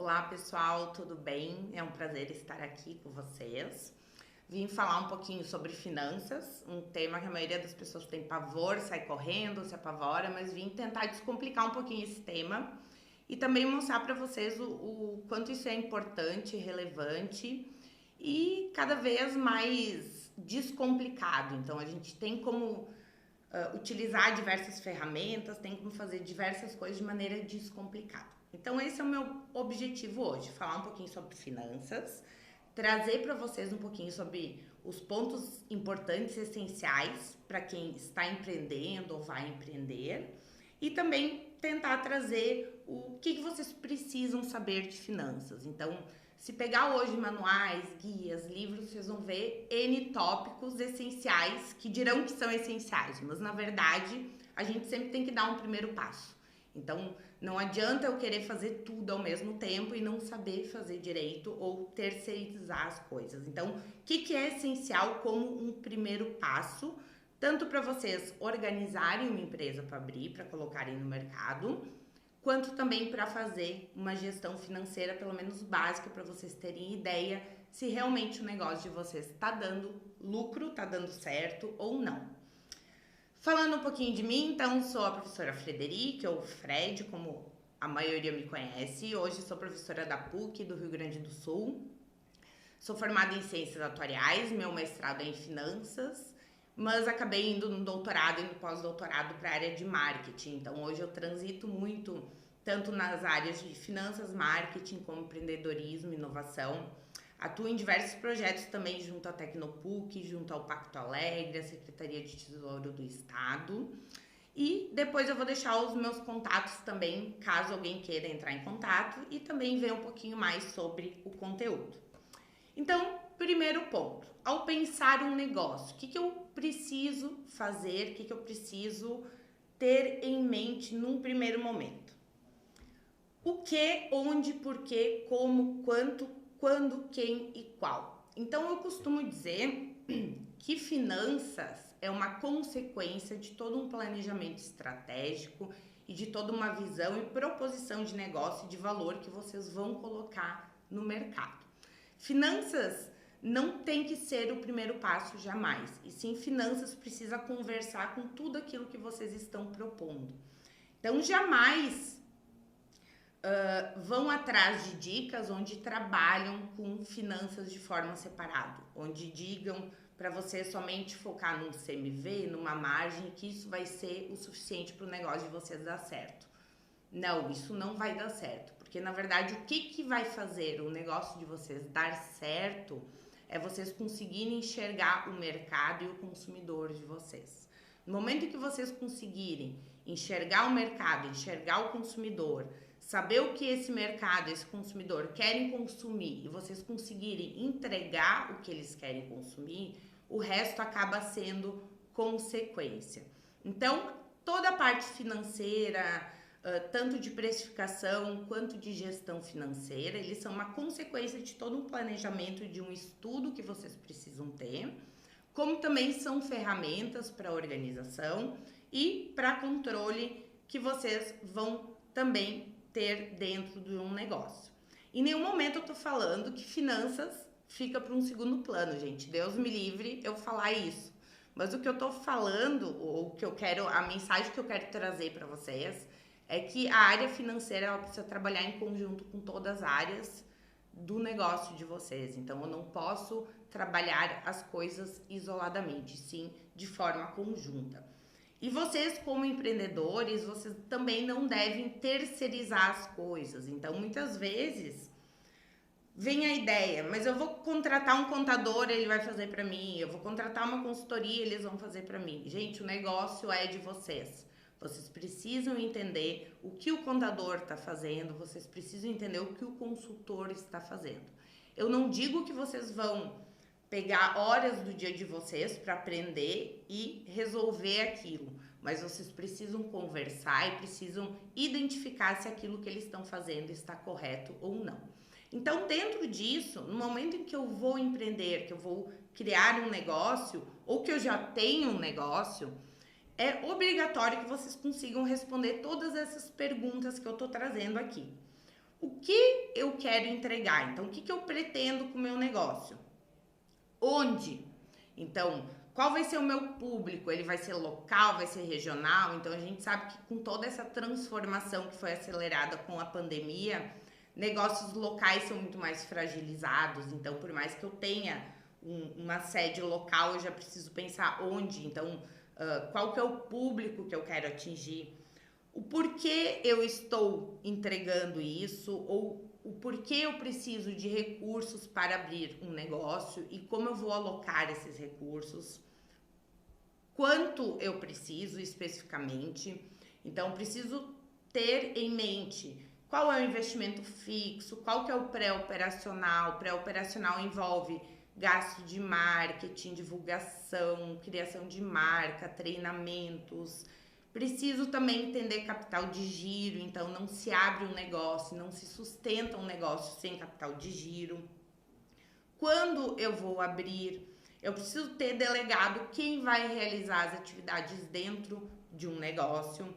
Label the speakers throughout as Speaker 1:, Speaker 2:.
Speaker 1: Olá pessoal, tudo bem? É um prazer estar aqui com vocês. Vim falar um pouquinho sobre finanças, um tema que a maioria das pessoas tem pavor, sai correndo, se apavora, mas vim tentar descomplicar um pouquinho esse tema e também mostrar para vocês o quanto isso é importante, relevante e cada vez mais descomplicado. Então a gente tem como utilizar diversas ferramentas, tem como fazer diversas coisas de maneira descomplicada. Então esse é o meu objetivo hoje, falar um pouquinho sobre finanças, trazer para vocês um pouquinho sobre os pontos importantes e essenciais para quem está empreendendo ou vai empreender e também tentar trazer o que vocês precisam saber de finanças. Então, se pegar hoje manuais, guias, livros, vocês vão ver N tópicos essenciais que dirão que são essenciais, mas na verdade a gente sempre tem que dar um primeiro passo. Então, não adianta eu querer fazer tudo ao mesmo tempo e não saber fazer direito ou terceirizar as coisas. Então, o que é essencial como um primeiro passo, tanto para vocês organizarem uma empresa para abrir, para colocarem no mercado, quanto também para fazer uma gestão financeira, pelo menos básica, para vocês terem ideia se realmente o negócio de vocês está dando lucro, está dando certo ou não. Falando um pouquinho de mim, então, sou a professora Frederic, ou Fred, como a maioria me conhece. Hoje sou professora da PUC do Rio Grande do Sul. Sou formada em Ciências Atuariais, meu mestrado é em Finanças, mas acabei indo no doutorado e no pós-doutorado para a área de marketing. Então, hoje eu transito muito, tanto nas áreas de finanças, marketing, como empreendedorismo, inovação. Atuo em diversos projetos também junto à Tecnopuc, junto ao Pacto Alegre, a Secretaria de Tesouro do Estado. E depois eu vou deixar os meus contatos também, caso alguém queira entrar em contato e também ver um pouquinho mais sobre o conteúdo. Então, primeiro ponto, ao pensar um negócio, o que eu preciso fazer, o que eu preciso ter em mente num primeiro momento? O que, onde, porquê, como, quanto, quando, quem e qual. Então eu costumo dizer que finanças é uma consequência de todo um planejamento estratégico e de toda uma visão e proposição de negócio e de valor que vocês vão colocar no mercado. Finanças não tem que ser o primeiro passo jamais, e sim finanças precisa conversar com tudo aquilo que vocês estão propondo. Então jamais vão atrás de dicas onde trabalham com finanças de forma separada, onde digam para você somente focar num CMV, numa margem, que isso vai ser o suficiente para o negócio de vocês dar certo. Não, isso não vai dar certo, porque na verdade o que vai fazer o negócio de vocês dar certo é vocês conseguirem enxergar o mercado e o consumidor de vocês. No momento em que vocês conseguirem enxergar o mercado, enxergar o consumidor, saber o que esse mercado, esse consumidor querem consumir e vocês conseguirem entregar o que eles querem consumir, o resto acaba sendo consequência. Então, toda a parte financeira, tanto de precificação quanto de gestão financeira, eles são uma consequência de todo um planejamento, de um estudo que vocês precisam ter, como também são ferramentas para organização e para controle que vocês vão também ter dentro de um negócio. Em nenhum momento eu tô falando que finanças fica para um segundo plano, gente. Deus me livre eu falar isso. Mas o que eu tô falando, ou que eu quero, a mensagem que eu quero trazer para vocês é que a área financeira ela precisa trabalhar em conjunto com todas as áreas do negócio de vocês. Então eu não posso trabalhar as coisas isoladamente, sim, de forma conjunta. E vocês, como empreendedores, vocês também não devem terceirizar as coisas. Então, muitas vezes, vem a ideia, mas eu vou contratar um contador, ele vai fazer para mim. Eu vou contratar uma consultoria, eles vão fazer para mim. Gente, o negócio é de vocês. Vocês precisam entender o que o contador está fazendo, vocês precisam entender o que o consultor está fazendo. Eu não digo que vocês vão pegar horas do dia de vocês para aprender e resolver aquilo, mas vocês precisam conversar e precisam identificar se aquilo que eles estão fazendo está correto ou não. Então, dentro disso, no momento em que eu vou empreender, que eu vou criar um negócio ou que eu já tenho um negócio, é obrigatório que vocês consigam responder todas essas perguntas que eu estou trazendo aqui. O que eu quero entregar? Então, o que eu pretendo com o meu negócio? Onde? Então, qual vai ser o meu público? Ele vai ser local, vai ser regional? Então, a gente sabe que com toda essa transformação que foi acelerada com a pandemia, negócios locais são muito mais fragilizados. Então, por mais que eu tenha uma sede local, eu já preciso pensar onde. Então, qual que é o público que eu quero atingir? O porquê eu estou entregando isso, ou o porquê eu preciso de recursos para abrir um negócio e como eu vou alocar esses recursos, quanto eu preciso especificamente. Então, preciso ter em mente qual é o investimento fixo, qual que é o pré-operacional. Pré-operacional envolve gasto de marketing, divulgação, criação de marca, treinamentos. Preciso também entender capital de giro, então não se abre um negócio, não se sustenta um negócio sem capital de giro. Quando eu vou abrir, eu preciso ter delegado quem vai realizar as atividades dentro de um negócio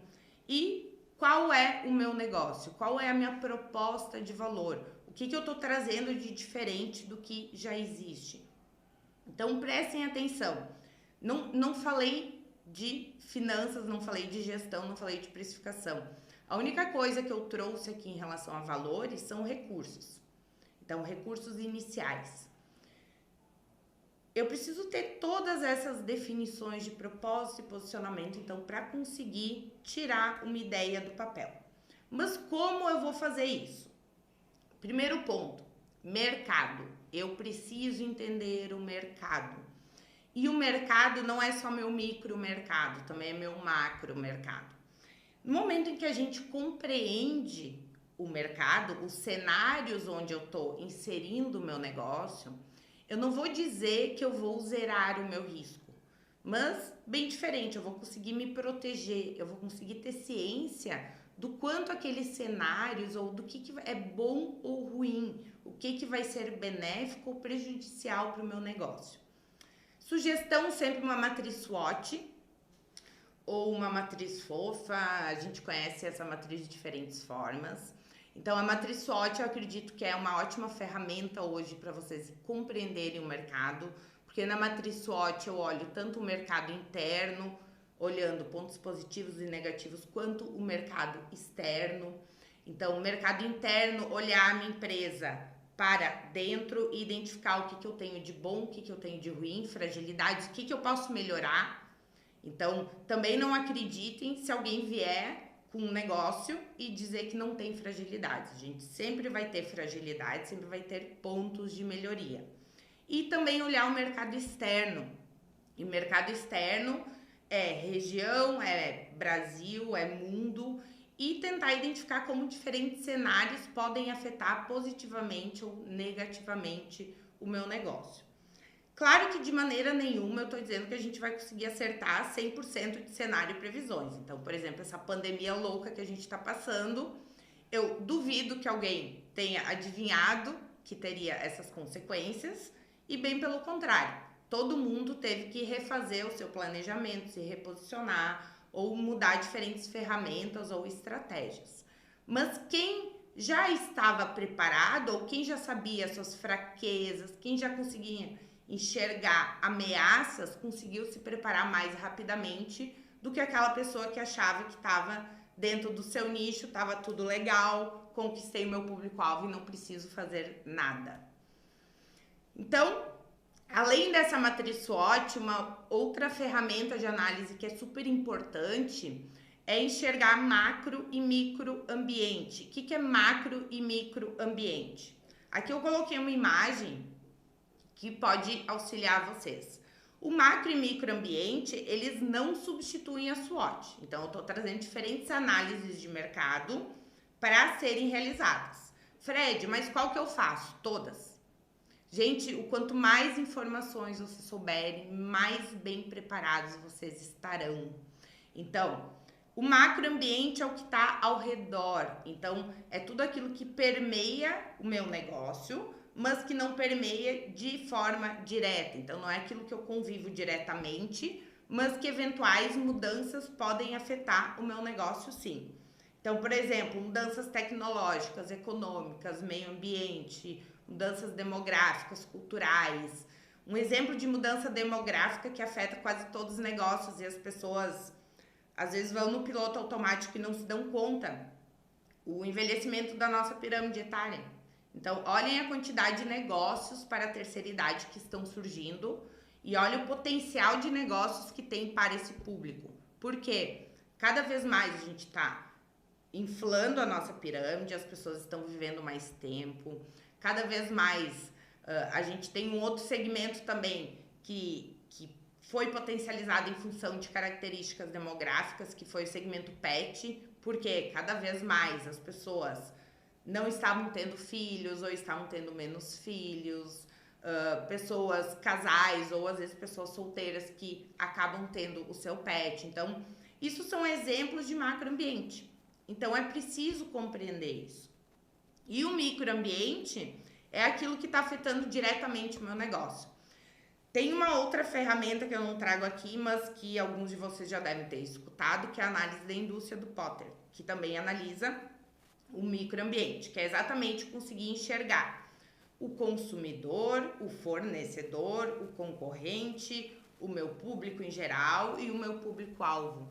Speaker 1: e qual é o meu negócio, qual é a minha proposta de valor, o que eu estou trazendo de diferente do que já existe. Então prestem atenção, não falei de finanças, não falei de gestão, não falei de precificação. A única coisa que eu trouxe aqui em relação a valores são recursos. Então, recursos iniciais. Eu preciso ter todas essas definições de propósito e posicionamento, então, para conseguir tirar uma ideia do papel. Mas como eu vou fazer isso? Primeiro ponto, mercado. Eu preciso entender o mercado. E o mercado não é só meu micro mercado, também é meu macro mercado. No momento em que a gente compreende o mercado, os cenários onde eu estou inserindo o meu negócio, eu não vou dizer que eu vou zerar o meu risco, mas bem diferente, eu vou conseguir me proteger, eu vou conseguir ter ciência do quanto aqueles cenários ou do que é bom ou ruim, o que vai ser benéfico ou prejudicial para o meu negócio. Sugestão, sempre uma matriz SWOT ou uma matriz fofa, a gente conhece essa matriz de diferentes formas. Então, a matriz SWOT eu acredito que é uma ótima ferramenta hoje para vocês compreenderem o mercado, porque na matriz SWOT eu olho tanto o mercado interno, olhando pontos positivos e negativos, quanto o mercado externo. Então, o mercado interno, olhar a minha empresa para dentro e identificar o que eu tenho de bom, o que eu tenho de ruim, fragilidades, o que eu posso melhorar. Então, também não acreditem se alguém vier com um negócio e dizer que não tem fragilidades. A gente sempre vai ter fragilidade, sempre vai ter pontos de melhoria. E também olhar o mercado externo. E o mercado externo é região, é Brasil, é mundo, e tentar identificar como diferentes cenários podem afetar positivamente ou negativamente o meu negócio. Claro que de maneira nenhuma eu estou dizendo que a gente vai conseguir acertar 100% de cenário e previsões. Então, por exemplo, essa pandemia louca que a gente está passando, eu duvido que alguém tenha adivinhado que teria essas consequências e bem pelo contrário, todo mundo teve que refazer o seu planejamento, se reposicionar ou mudar diferentes ferramentas ou estratégias. Mas quem já estava preparado ou quem já sabia suas fraquezas, quem já conseguia enxergar ameaças, conseguiu se preparar mais rapidamente do que aquela pessoa que achava que estava dentro do seu nicho, estava tudo legal, conquistei o meu público-alvo e não preciso fazer nada. Então, além dessa matriz SWOT, uma outra ferramenta de análise que é super importante é enxergar macro e micro ambiente. O que é macro e micro ambiente? Aqui eu coloquei uma imagem que pode auxiliar vocês. O macro e micro ambiente, eles não substituem a SWOT. Então, eu estou trazendo diferentes análises de mercado para serem realizadas. Fred, mas qual que eu faço? Todas. Gente, o quanto mais informações vocês souberem, mais bem preparados vocês estarão. Então, o macroambiente é o que está ao redor. Então, é tudo aquilo que permeia o meu negócio, mas que não permeia de forma direta. Então, não é aquilo que eu convivo diretamente, mas que eventuais mudanças podem afetar o meu negócio, sim. Então, por exemplo, mudanças tecnológicas, econômicas, meio ambiente, mudanças demográficas, culturais. Um exemplo de mudança demográfica que afeta quase todos os negócios e as pessoas às vezes vão no piloto automático e não se dão conta. O envelhecimento da nossa pirâmide etária. Então, olhem a quantidade de negócios para a terceira idade que estão surgindo e olhem o potencial de negócios que tem para esse público. Por quê? Cada vez mais a gente está inflando a nossa pirâmide, as pessoas estão vivendo mais tempo, cada vez mais a gente tem um outro segmento também que foi potencializado em função de características demográficas, que foi o segmento pet, porque cada vez mais as pessoas não estavam tendo filhos ou estavam tendo menos filhos, pessoas, casais ou às vezes pessoas solteiras que acabam tendo o seu pet. Então, isso são exemplos de macroambiente. Então, é preciso compreender isso. E o microambiente é aquilo que está afetando diretamente o meu negócio. Tem uma outra ferramenta que eu não trago aqui, mas que alguns de vocês já devem ter escutado, que é a análise da indústria do Potter, que também analisa o microambiente, que é exatamente conseguir enxergar o consumidor, o fornecedor, o concorrente, o meu público em geral e o meu público-alvo.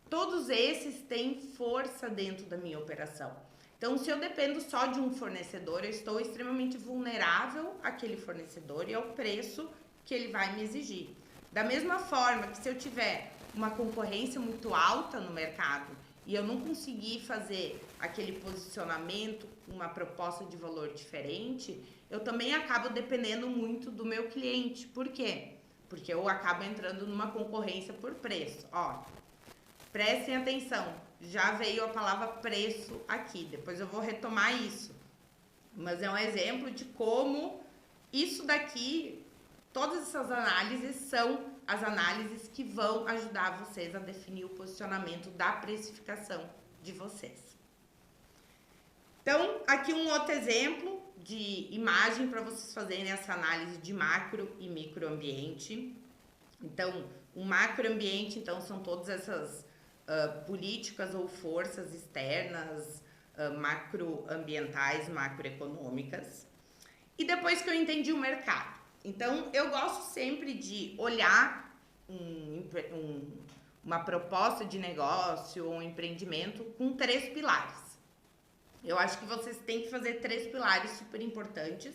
Speaker 1: Todos esses têm força dentro da minha operação. Então, se eu dependo só de um fornecedor, eu estou extremamente vulnerável àquele fornecedor e ao preço que ele vai me exigir. Da mesma forma que se eu tiver uma concorrência muito alta no mercado e eu não conseguir fazer aquele posicionamento, uma proposta de valor diferente, eu também acabo dependendo muito do meu cliente. Por quê? Porque eu acabo entrando numa concorrência por preço. Ó, prestem atenção, já veio a palavra preço aqui, depois eu vou retomar isso. Mas é um exemplo de como isso daqui, todas essas análises são as análises que vão ajudar vocês a definir o posicionamento da precificação de vocês. Então, aqui um outro exemplo de imagem para vocês fazerem essa análise de macro e microambiente. Então, o macroambiente, então, são todas essas políticas ou forças externas, macroambientais, macroeconômicas. E depois que eu entendi o mercado. Então, eu gosto sempre de olhar uma proposta de negócio ou um empreendimento com 3 pilares. Eu acho que vocês têm que fazer 3 pilares super importantes.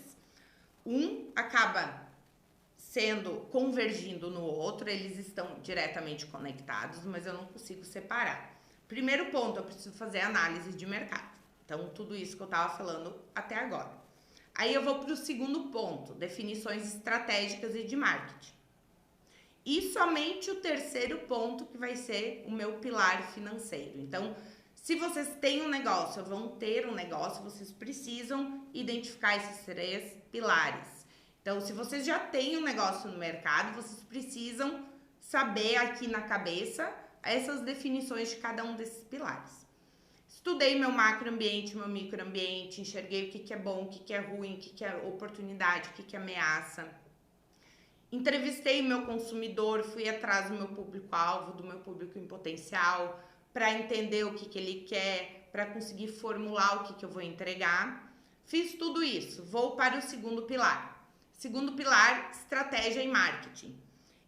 Speaker 1: Um acaba convergindo no outro, eles estão diretamente conectados, mas eu não consigo separar. Primeiro ponto, eu preciso fazer análise de mercado. Então, tudo isso que eu estava falando até agora. Aí eu vou para o segundo ponto, definições estratégicas e de marketing. E somente o terceiro ponto que vai ser o meu pilar financeiro. Então, se vocês têm um negócio, ou vão ter um negócio, vocês precisam identificar esses 3 pilares. Então, se vocês já têm um negócio no mercado, vocês precisam saber aqui na cabeça essas definições de cada um desses pilares. Estudei meu macroambiente, meu microambiente, enxerguei o que é bom, o que é ruim, o que é oportunidade, o que é ameaça. Entrevistei meu consumidor, fui atrás do meu público-alvo, do meu público em potencial, para entender o que ele quer, para conseguir formular o que eu vou entregar. Fiz tudo isso. Vou para o segundo pilar. Segundo pilar, estratégia e marketing.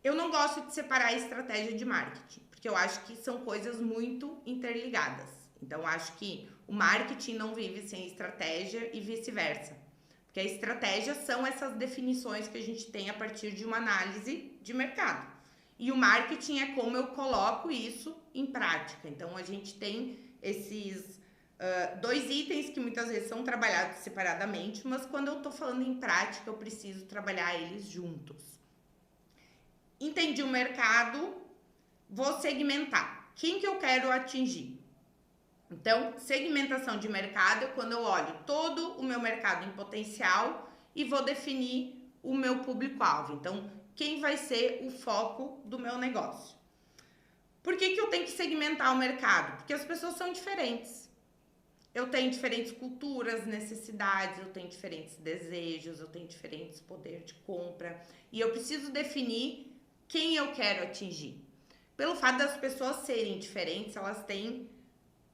Speaker 1: Eu não gosto de separar a estratégia de marketing, porque eu acho que são coisas muito interligadas. Então, acho que o marketing não vive sem estratégia e vice-versa. Porque a estratégia são essas definições que a gente tem a partir de uma análise de mercado. E o marketing é como eu coloco isso em prática. Então, a gente tem esses 2 itens que muitas vezes são trabalhados separadamente, mas quando eu estou falando em prática, eu preciso trabalhar eles juntos. Entendi o mercado, vou segmentar. Quem que eu quero atingir? Então, segmentação de mercado é quando eu olho todo o meu mercado em potencial e vou definir o meu público-alvo. Então, quem vai ser o foco do meu negócio? Por que eu tenho que segmentar o mercado? Porque as pessoas são diferentes. Eu tenho diferentes culturas, necessidades, eu tenho diferentes desejos, eu tenho diferentes poder de compra. E eu preciso definir quem eu quero atingir. Pelo fato das pessoas serem diferentes, elas têm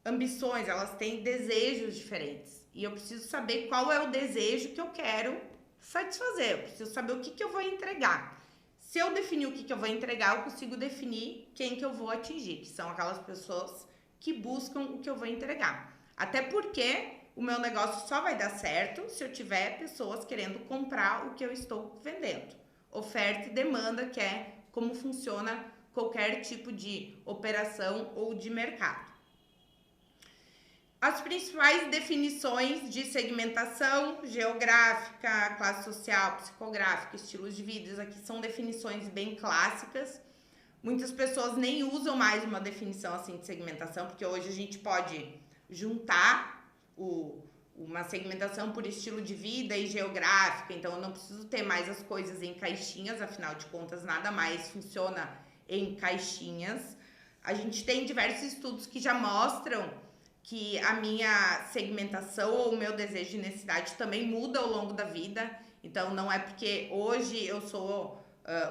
Speaker 1: ambições, elas têm desejos diferentes. E eu preciso saber qual é o desejo que eu quero satisfazer. Eu preciso saber o que eu vou entregar. Se eu definir o que eu vou entregar, eu consigo definir quem que eu vou atingir, que são aquelas pessoas que buscam o que eu vou entregar. Até porque o meu negócio só vai dar certo se eu tiver pessoas querendo comprar o que eu estou vendendo. Oferta e demanda, que é como funciona qualquer tipo de operação ou de mercado. As principais definições de segmentação geográfica, classe social, psicográfica, estilos de vida, aqui são definições bem clássicas. Muitas pessoas nem usam mais uma definição assim de segmentação, porque hoje a gente pode juntar uma segmentação por estilo de vida e geográfica, então eu não preciso ter mais as coisas em caixinhas, afinal de contas nada mais funciona em caixinhas. A gente tem diversos estudos que já mostram que a minha segmentação ou o meu desejo de necessidade também muda ao longo da vida. Então, não é porque hoje eu sou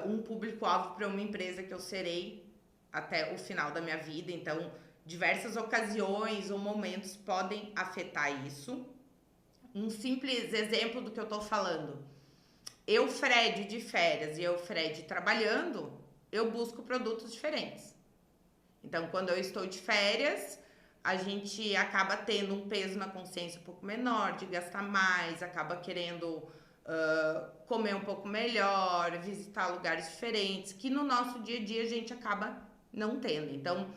Speaker 1: um público-alvo para uma empresa que eu serei até o final da minha vida. Então, diversas ocasiões ou momentos podem afetar isso. Um simples exemplo do que eu estou falando. Eu, Fred, de férias e eu, Fred, trabalhando, eu busco produtos diferentes. Então, quando eu estou de férias, a gente acaba tendo um peso na consciência um pouco menor, de gastar mais, acaba querendo comer um pouco melhor, visitar lugares diferentes, que no nosso dia a dia a gente acaba não tendo. Então,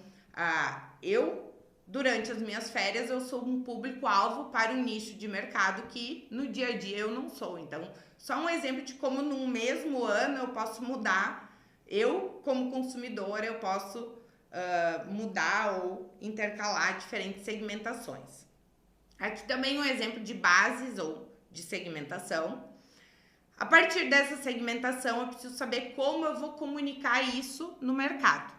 Speaker 1: durante as minhas férias, eu sou um público-alvo para um nicho de mercado que no dia a dia eu não sou. Então, só um exemplo de como num mesmo ano eu posso mudar. Eu, como consumidora, eu posso mudar ou intercalar diferentes segmentações. Aqui também um exemplo de bases ou de segmentação. A partir dessa segmentação, eu preciso saber como eu vou comunicar isso no mercado.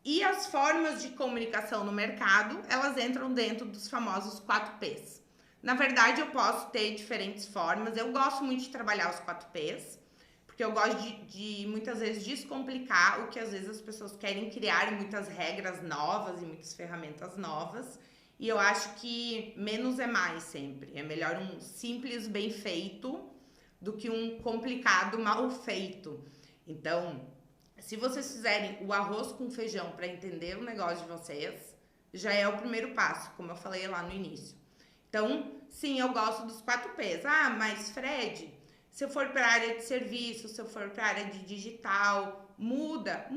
Speaker 1: E as formas de comunicação no mercado, elas entram dentro dos famosos 4Ps. Na verdade, eu posso ter diferentes formas. Eu gosto muito de trabalhar os 4Ps, porque eu gosto de muitas vezes descomplicar o que às vezes as pessoas querem criar muitas regras novas e muitas ferramentas novas. E eu acho que menos é mais sempre. É melhor um simples bem feito do que um complicado mal feito. Então, se vocês fizerem o arroz com feijão para entender o negócio de vocês, já é o primeiro passo, como eu falei lá no início. Então, sim, eu gosto dos 4Ps. Ah, mas Fred, se eu for para a área de serviço, se eu for para a área de digital, muda,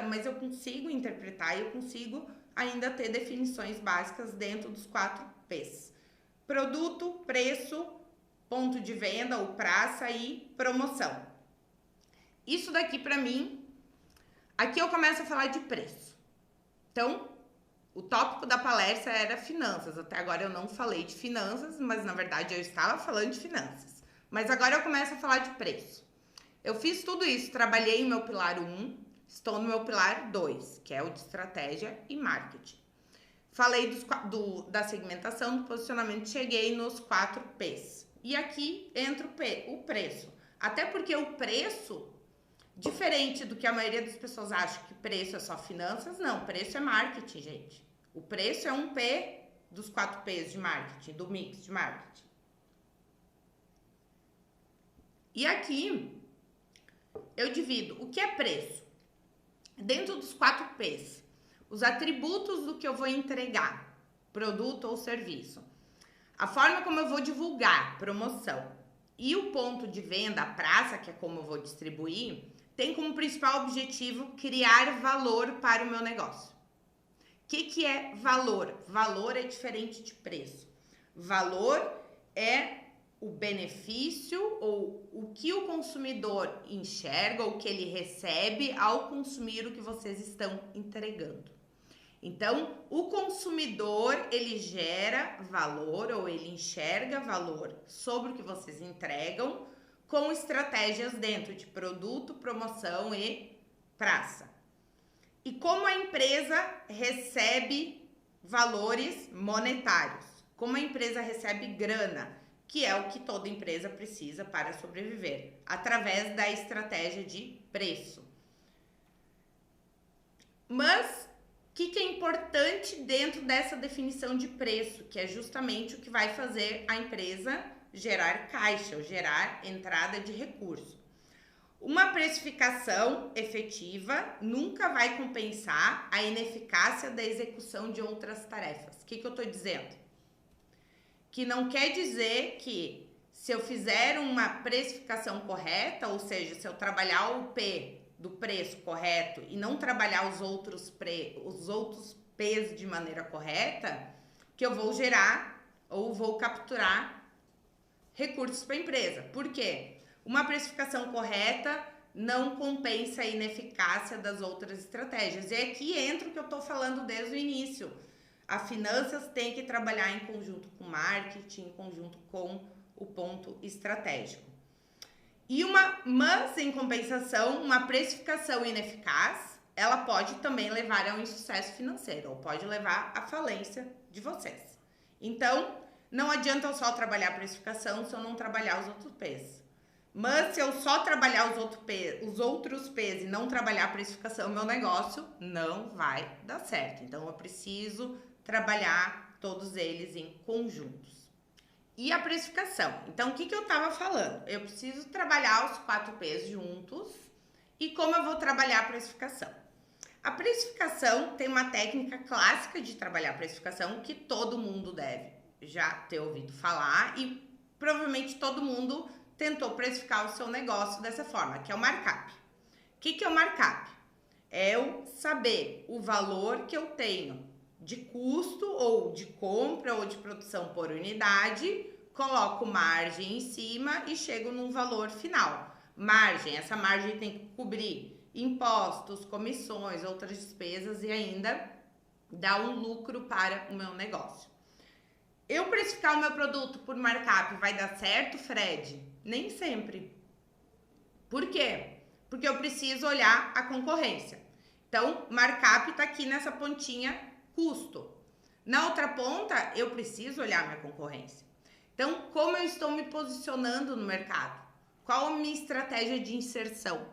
Speaker 1: mas eu consigo interpretar e eu consigo ainda ter definições básicas dentro dos 4Ps. Produto, preço, ponto de venda ou praça e promoção. Isso daqui para mim, aqui eu começo a falar de preço. Então, o tópico da palestra era finanças. Até agora eu não falei de finanças, mas na verdade eu estava falando de finanças. Mas agora eu começo a falar de preço. Eu fiz tudo isso, trabalhei no meu pilar 1, estou no meu pilar 2, que é o de estratégia e marketing. Falei da segmentação, do posicionamento, cheguei nos 4Ps. E aqui entra o preço. Até porque o preço, diferente do que a maioria das pessoas acha que preço é só finanças, não, preço é marketing, gente. O preço é um P dos 4Ps de marketing, do mix de marketing. E aqui eu divido o que é preço. Dentro dos 4Ps, os atributos do que eu vou entregar, produto ou serviço. A forma como eu vou divulgar, promoção. E o ponto de venda, a praça, que é como eu vou distribuir, tem como principal objetivo criar valor para o meu negócio. O que é valor? Valor é diferente de preço. Valor é o benefício ou o que o consumidor enxerga ou o que ele recebe ao consumir o que vocês estão entregando. Então, o consumidor, ele gera valor ou ele enxerga valor sobre o que vocês entregam com estratégias dentro de produto, promoção e praça. E como a empresa recebe valores monetários, como a empresa recebe grana, que é o que toda empresa precisa para sobreviver, através da estratégia de preço. Mas que é importante dentro dessa definição de preço, que é justamente o que vai fazer a empresa gerar caixa, ou gerar entrada de recurso. Uma precificação efetiva nunca vai compensar a ineficácia da execução de outras tarefas. O que eu estou dizendo? Que não quer dizer que se eu fizer uma precificação correta, ou seja, se eu trabalhar o P do preço correto e não trabalhar os outros P's de maneira correta, que eu vou gerar ou vou capturar recursos para a empresa. Por quê? Uma precificação correta não compensa a ineficácia das outras estratégias. E aqui entra o que eu estou falando desde o início. A finanças tem que trabalhar em conjunto com o marketing, em conjunto com o ponto estratégico. Mas, em compensação, uma precificação ineficaz, ela pode também levar a um insucesso financeiro, ou pode levar à falência de vocês. Então, não adianta eu só trabalhar a precificação se eu não trabalhar os outros P's. Mas se eu só trabalhar os outros P's e não trabalhar a precificação, meu negócio não vai dar certo. Então, eu preciso trabalhar todos eles em conjuntos. E a precificação? Então, o que eu estava falando? Eu preciso trabalhar os 4 P's juntos. E como eu vou trabalhar a precificação? A precificação tem uma técnica clássica de trabalhar a precificação que todo mundo deve já ter ouvido falar e provavelmente todo mundo tentou precificar o seu negócio dessa forma, que é o markup. O que é o markup? É eu saber o valor que eu tenho de custo ou de compra ou de produção por unidade, coloco margem em cima e chego num valor final. Margem, essa margem tem que cobrir impostos, comissões, outras despesas e ainda dar um lucro para o meu negócio. Eu precificar o meu produto por markup vai dar certo, Fred? Nem sempre. Por quê? Porque eu preciso olhar a concorrência. Então, markup está aqui nessa pontinha custo. Na outra ponta, eu preciso olhar a minha concorrência. Então, como eu estou me posicionando no mercado? Qual a minha estratégia de inserção?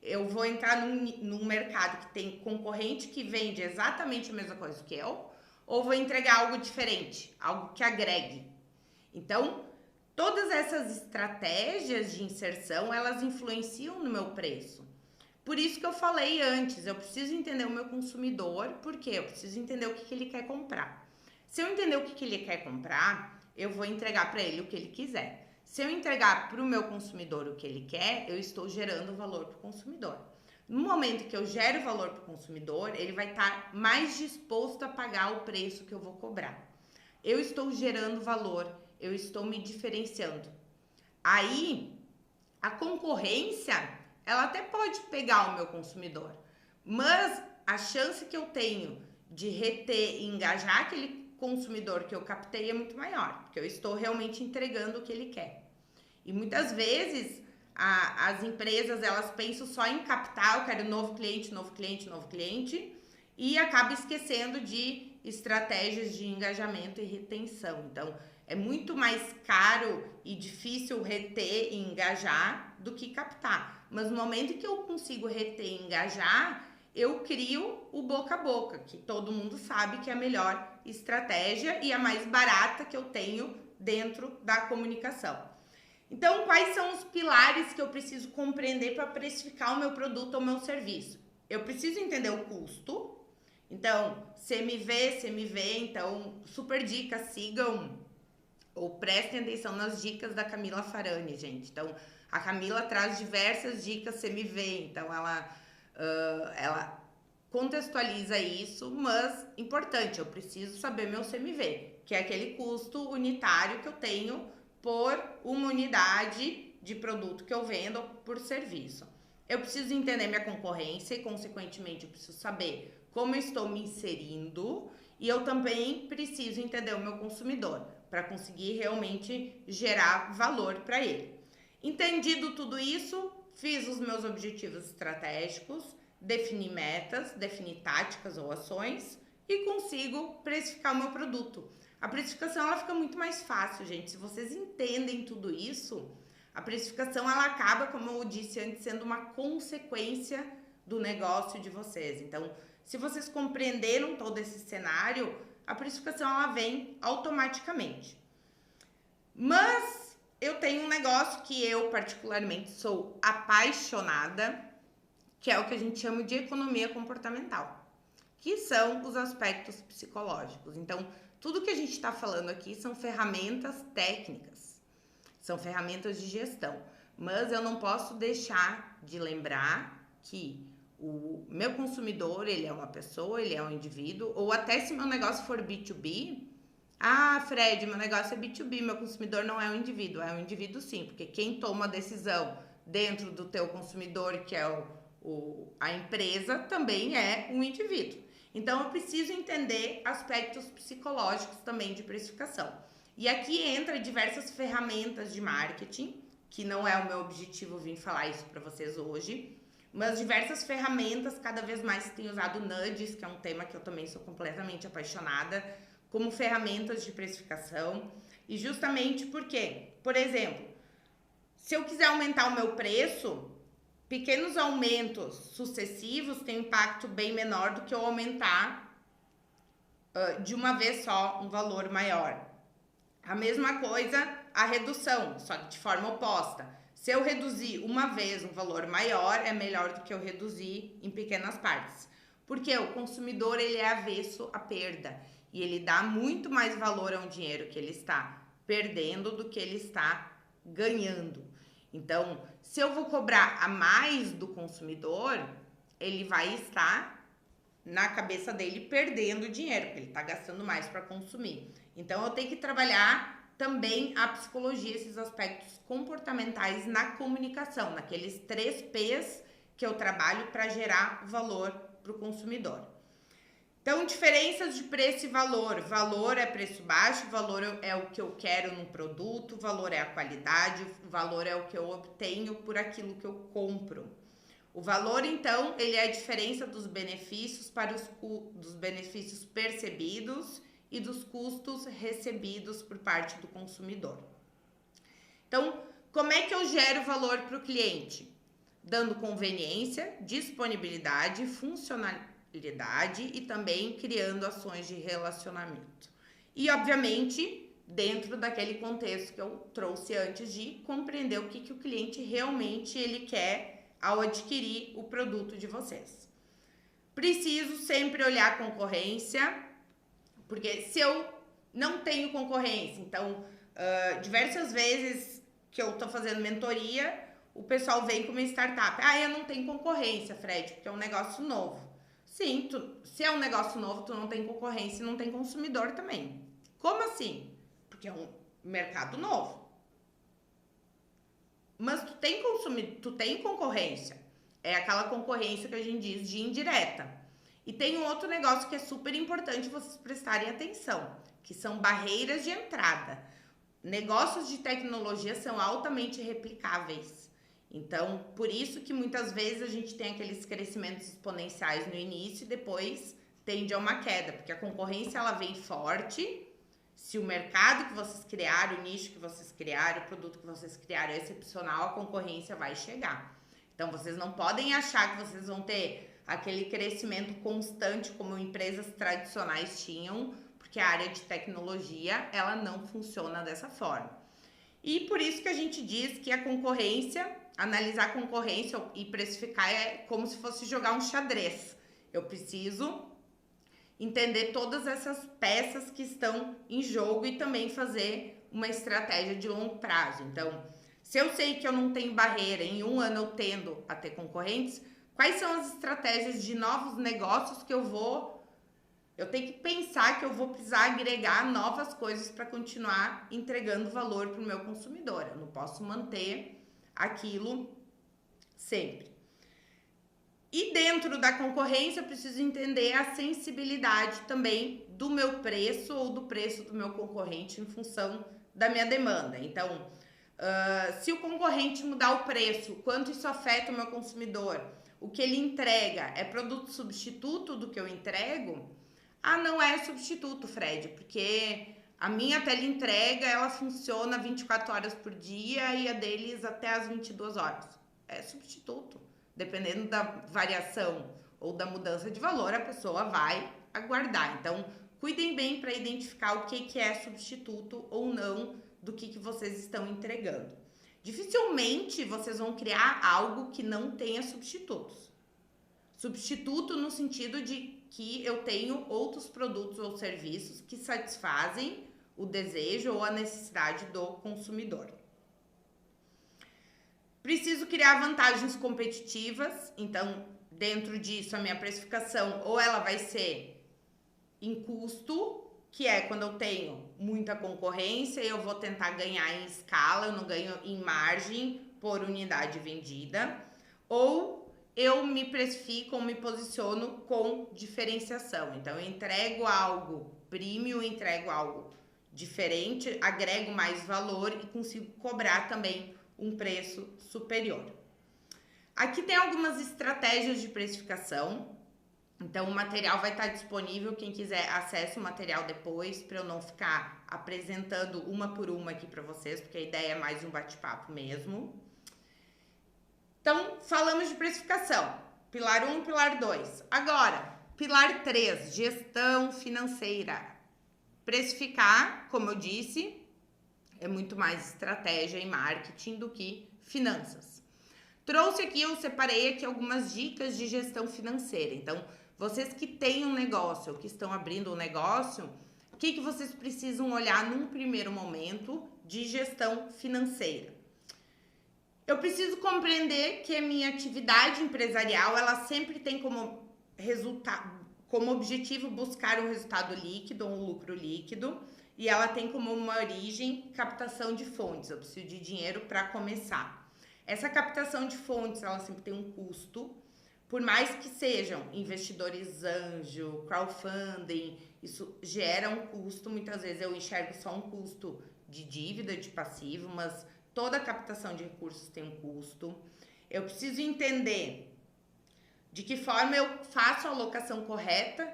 Speaker 1: Eu vou entrar num mercado que tem concorrente que vende exatamente a mesma coisa que eu, ou vou entregar algo diferente, algo que agregue. Então, todas essas estratégias de inserção, elas influenciam no meu preço. Por isso que eu falei antes, eu preciso entender o meu consumidor, porque eu preciso entender o que ele quer comprar. Se eu entender o que ele quer comprar, eu vou entregar para ele o que ele quiser. Se eu entregar para o meu consumidor o que ele quer, eu estou gerando valor para o consumidor. No momento que eu gero valor para o consumidor, ele vai estar mais disposto a pagar o preço que eu vou cobrar. Eu estou gerando valor, eu estou me diferenciando. Aí, a concorrência, ela até pode pegar o meu consumidor, mas a chance que eu tenho de reter e engajar aquele consumidor que eu captei é muito maior, porque eu estou realmente entregando o que ele quer. E muitas vezes as empresas, elas pensam só em captar, eu quero novo cliente, novo cliente, novo cliente, e acaba esquecendo de estratégias de engajamento e retenção. Então, é muito mais caro e difícil reter e engajar do que captar. Mas no momento que eu consigo reter e engajar, eu crio o boca a boca, que todo mundo sabe que é a melhor estratégia e a mais barata que eu tenho dentro da comunicação. Então, quais são os pilares que eu preciso compreender para precificar o meu produto ou o meu serviço? Eu preciso entender o custo. Então, CMV, então, super dica, sigam ou prestem atenção nas dicas da Camila Farani, gente. Então, a Camila traz diversas dicas CMV, então ela contextualiza isso, mas importante, eu preciso saber meu CMV, que é aquele custo unitário que eu tenho por uma unidade de produto que eu vendo ou por serviço. Eu preciso entender minha concorrência e, consequentemente, eu preciso saber como eu estou me inserindo e eu também preciso entender o meu consumidor para conseguir realmente gerar valor para ele. Entendido tudo isso, fiz os meus objetivos estratégicos, defini metas, defini táticas ou ações e consigo precificar o meu produto. A precificação ela fica muito mais fácil, gente. Se vocês entendem tudo isso, a precificação ela acaba, como eu disse antes, sendo uma consequência do negócio de vocês. Então, se vocês compreenderam todo esse cenário, a precificação ela vem automaticamente. Mas eu tenho um negócio que eu particularmente sou apaixonada, que é o que a gente chama de economia comportamental, que são os aspectos psicológicos. Então, tudo que a gente está falando aqui são ferramentas técnicas, são ferramentas de gestão, mas eu não posso deixar de lembrar que o meu consumidor, ele é uma pessoa, ele é um indivíduo, ou até se meu negócio for B2B, Fred, meu negócio é B2B, meu consumidor não é um indivíduo sim, porque quem toma a decisão dentro do teu consumidor, que é a empresa, também é um indivíduo. Então, eu preciso entender aspectos psicológicos também de precificação. E aqui entra diversas ferramentas de marketing, que não é o meu objetivo vir falar isso para vocês hoje, mas diversas ferramentas, cada vez mais tem usado nudges, que é um tema que eu também sou completamente apaixonada, como ferramentas de precificação. E justamente porque, por exemplo, se eu quiser aumentar o meu preço, pequenos aumentos sucessivos têm um impacto bem menor do que eu aumentar de uma vez só um valor maior. A mesma coisa a redução, só que de forma oposta. Se eu reduzir uma vez um valor maior, é melhor do que eu reduzir em pequenas partes. Porque o consumidor ele é avesso à perda e ele dá muito mais valor a um dinheiro que ele está perdendo do que ele está ganhando. Então, se eu vou cobrar a mais do consumidor, ele vai estar na cabeça dele perdendo dinheiro, porque ele está gastando mais para consumir. Então, eu tenho que trabalhar também a psicologia, esses aspectos comportamentais na comunicação, naqueles 3 P's que eu trabalho para gerar valor para o consumidor. Então, diferenças de preço e valor. Valor é preço baixo, valor é o que eu quero no produto, valor é a qualidade, valor é o que eu obtenho por aquilo que eu compro. O valor, então, ele é a diferença dos benefícios dos benefícios percebidos e dos custos recebidos por parte do consumidor. Então, como é que eu gero valor para o cliente? Dando conveniência, disponibilidade, funcionalidade e também criando ações de relacionamento. E, obviamente, dentro daquele contexto que eu trouxe antes de compreender o que o cliente realmente ele quer ao adquirir o produto de vocês. Preciso sempre olhar a concorrência, porque se eu não tenho concorrência, então, diversas vezes que eu estou fazendo mentoria, o pessoal vem com uma startup. Eu não tenho concorrência, Fred, porque é um negócio novo. Sim, se é um negócio novo, tu não tem concorrência e não tem consumidor também. Como assim? Porque é um mercado novo. Mas tu tem concorrência. É aquela concorrência que a gente diz de indireta. E tem um outro negócio que é super importante vocês prestarem atenção, que são barreiras de entrada. Negócios de tecnologia são altamente replicáveis. Então, por isso que muitas vezes a gente tem aqueles crescimentos exponenciais no início e depois tende a uma queda, porque a concorrência ela vem forte. Se o mercado que vocês criaram, o nicho que vocês criaram, o produto que vocês criaram é excepcional, a concorrência vai chegar. Então, vocês não podem achar que vocês vão ter aquele crescimento constante como empresas tradicionais tinham, porque a área de tecnologia, ela não funciona dessa forma. E por isso que a gente diz que a concorrência, analisar a concorrência e precificar é como se fosse jogar um xadrez. Eu preciso entender todas essas peças que estão em jogo e também fazer uma estratégia de longo prazo. Então, se eu sei que eu não tenho barreira, em um ano eu tendo a ter concorrentes, quais são as estratégias de novos negócios que eu tenho que pensar que eu vou precisar agregar novas coisas para continuar entregando valor para o meu consumidor. Eu não posso manter aquilo sempre. E dentro da concorrência, eu preciso entender a sensibilidade também do meu preço ou do preço do meu concorrente em função da minha demanda. Então, se o concorrente mudar o preço, quanto isso afeta o meu consumidor? O que ele entrega é produto substituto do que eu entrego? Não é substituto, Fred, porque a minha teleentrega, ela funciona 24 horas por dia e a deles até as 22 horas. É substituto, dependendo da variação ou da mudança de valor, a pessoa vai aguardar. Então, cuidem bem para identificar o que é substituto ou não do que vocês estão entregando. Dificilmente vocês vão criar algo que não tenha substitutos. Substituto no sentido de que eu tenho outros produtos ou serviços que satisfazem o desejo ou a necessidade do consumidor. Preciso criar vantagens competitivas, então dentro disso a minha precificação ou ela vai ser em custo, que é quando eu tenho muita concorrência e eu vou tentar ganhar em escala, eu não ganho em margem por unidade vendida, ou eu me precifico ou me posiciono com diferenciação. Então, eu entrego algo premium, entrego algo diferente, agrego mais valor e consigo cobrar também um preço superior. Aqui tem algumas estratégias de precificação. Então, o material vai estar disponível. Quem quiser, acesse o material depois, para eu não ficar apresentando uma por uma aqui para vocês, porque a ideia é mais um bate-papo mesmo. Então, falamos de precificação. Pilar 1, pilar 2. Agora, pilar 3, gestão financeira. Precificar, como eu disse, é muito mais estratégia e marketing do que finanças. Trouxe aqui, eu separei aqui algumas dicas de gestão financeira. Então, vocês que têm um negócio, ou que estão abrindo um negócio, o que vocês precisam olhar num primeiro momento de gestão financeira? Eu preciso compreender que a minha atividade empresarial, ela sempre tem como objetivo buscar um resultado líquido, um lucro líquido, e ela tem como uma origem captação de fontes. Eu preciso de dinheiro para começar. Essa captação de fontes, ela sempre tem um custo, por mais que sejam investidores anjo, crowdfunding, isso gera um custo. Muitas vezes eu enxergo só um custo de dívida, de passivo, mas toda captação de recursos tem um custo. Eu preciso entender de que forma eu faço a alocação correta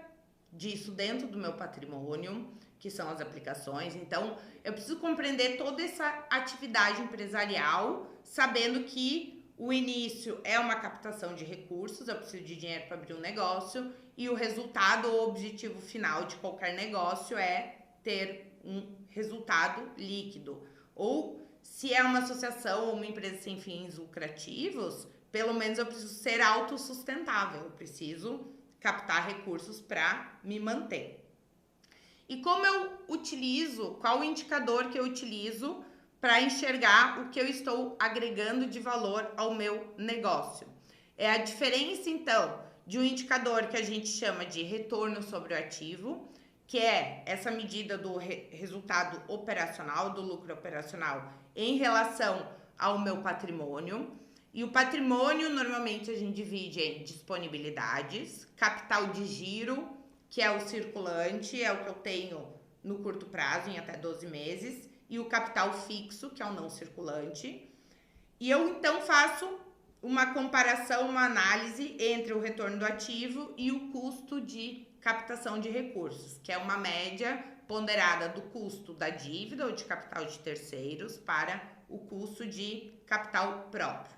Speaker 1: disso dentro do meu patrimônio, que são as aplicações. Então, eu preciso compreender toda essa atividade empresarial, sabendo que o início é uma captação de recursos, eu preciso de dinheiro para abrir um negócio, e o resultado ou objetivo final de qualquer negócio é ter um resultado líquido. Ou, se é uma associação ou uma empresa sem fins lucrativos, pelo menos eu preciso ser autossustentável, eu preciso captar recursos para me manter. E como eu utilizo, qual o indicador que eu utilizo para enxergar o que eu estou agregando de valor ao meu negócio? É a diferença, então, de um indicador que a gente chama de retorno sobre o ativo, que é essa medida do resultado operacional, do lucro operacional, em relação ao meu patrimônio. E o patrimônio, normalmente, a gente divide em disponibilidades, capital de giro, que é o circulante, é o que eu tenho no curto prazo, em até 12 meses, e o capital fixo, que é o não circulante. E eu, então, faço uma comparação, uma análise entre o retorno do ativo e o custo de captação de recursos, que é uma média ponderada do custo da dívida ou de capital de terceiros para o custo de capital próprio.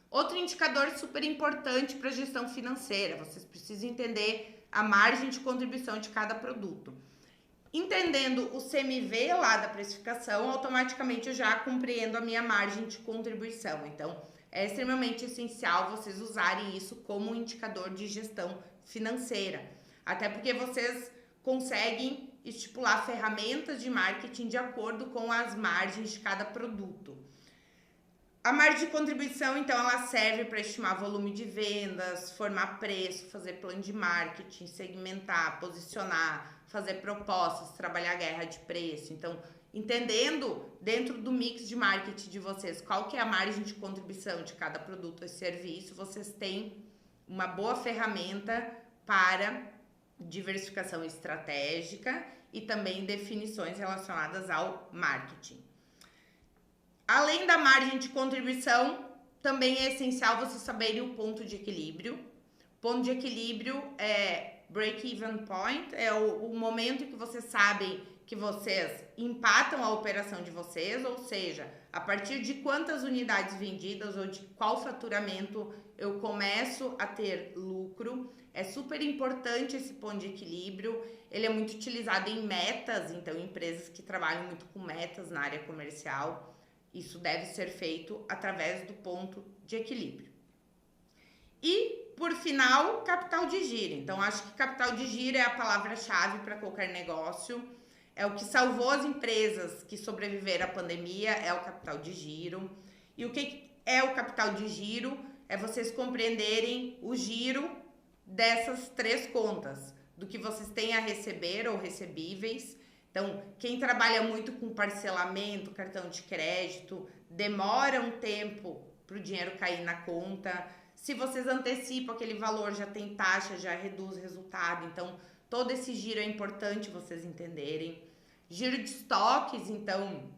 Speaker 1: Outro indicador super importante para a gestão financeira, vocês precisam entender a margem de contribuição de cada produto. Entendendo o CMV lá da precificação, automaticamente eu já compreendo a minha margem de contribuição. Então, é extremamente essencial vocês usarem isso como um indicador de gestão financeira. Até porque vocês conseguem estipular ferramentas de marketing de acordo com as margens de cada produto. A margem de contribuição, então, ela serve para estimar volume de vendas, formar preço, fazer plano de marketing, segmentar, posicionar, fazer propostas, trabalhar a guerra de preço. Então, entendendo dentro do mix de marketing de vocês qual que é a margem de contribuição de cada produto e serviço, vocês têm uma boa ferramenta para diversificação estratégica e também definições relacionadas ao marketing. Além da margem de contribuição, também é essencial vocês saberem o ponto de equilíbrio. Ponto de equilíbrio é break-even point, é o momento que vocês sabem que vocês empatam a operação de vocês, ou seja, a partir de quantas unidades vendidas ou de qual faturamento eu começo a ter lucro. É super importante esse ponto de equilíbrio, ele é muito utilizado em metas, então empresas que trabalham muito com metas na área comercial, isso deve ser feito através do ponto de equilíbrio. E, por final, capital de giro. Então, acho que capital de giro é a palavra-chave para qualquer negócio. É o que salvou as empresas que sobreviveram à pandemia, é o capital de giro. E o que é o capital de giro? É vocês compreenderem o giro dessas 3 contas, do que vocês têm a receber ou recebíveis. Então, quem trabalha muito com parcelamento, cartão de crédito, demora um tempo para o dinheiro cair na conta. Se vocês antecipam aquele valor, já tem taxa, já reduz o resultado. Então, todo esse giro é importante vocês entenderem. Giro de estoques, então,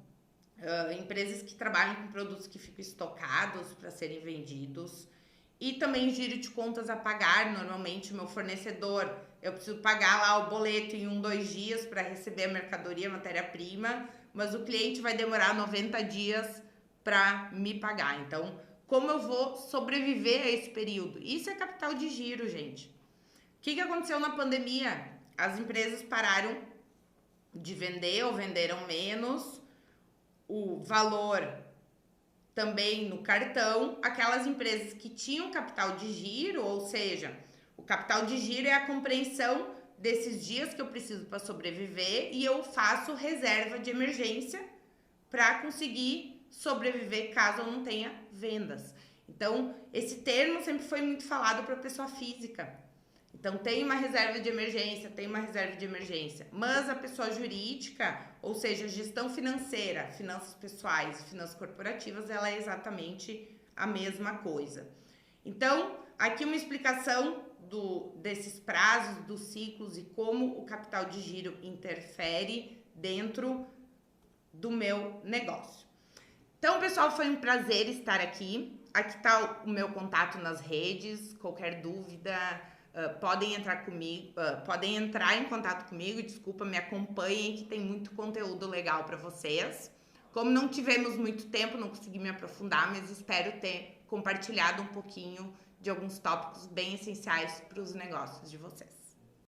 Speaker 1: empresas que trabalham com produtos que ficam estocados para serem vendidos. E também giro de contas a pagar. Normalmente, o meu fornecedor, eu preciso pagar lá o boleto em 1, 2 dias para receber a mercadoria, a matéria-prima, mas o cliente vai demorar 90 dias para me pagar. Então, como eu vou sobreviver a esse período? Isso é capital de giro, gente. O que aconteceu na pandemia? As empresas pararam de vender ou venderam menos, o valor também no cartão. Aquelas empresas que tinham capital de giro, ou seja, o capital de giro é a compreensão desses dias que eu preciso para sobreviver e eu faço reserva de emergência para conseguir sobreviver caso eu não tenha vendas. Então, esse termo sempre foi muito falado para a pessoa física. Então, tem uma reserva de emergência, tem uma reserva de emergência. Mas a pessoa jurídica, ou seja, gestão financeira, finanças pessoais, finanças corporativas, ela é exatamente a mesma coisa. Então, aqui uma explicação desses prazos, dos ciclos e como o capital de giro interfere dentro do meu negócio. Então, pessoal, foi um prazer estar aqui. Aqui está o meu contato nas redes. Qualquer dúvida, podem entrar em contato comigo. Desculpa, me acompanhem que tem muito conteúdo legal para vocês. Como não tivemos muito tempo, não consegui me aprofundar, mas espero ter compartilhado um pouquinho de alguns tópicos bem essenciais para os negócios de vocês.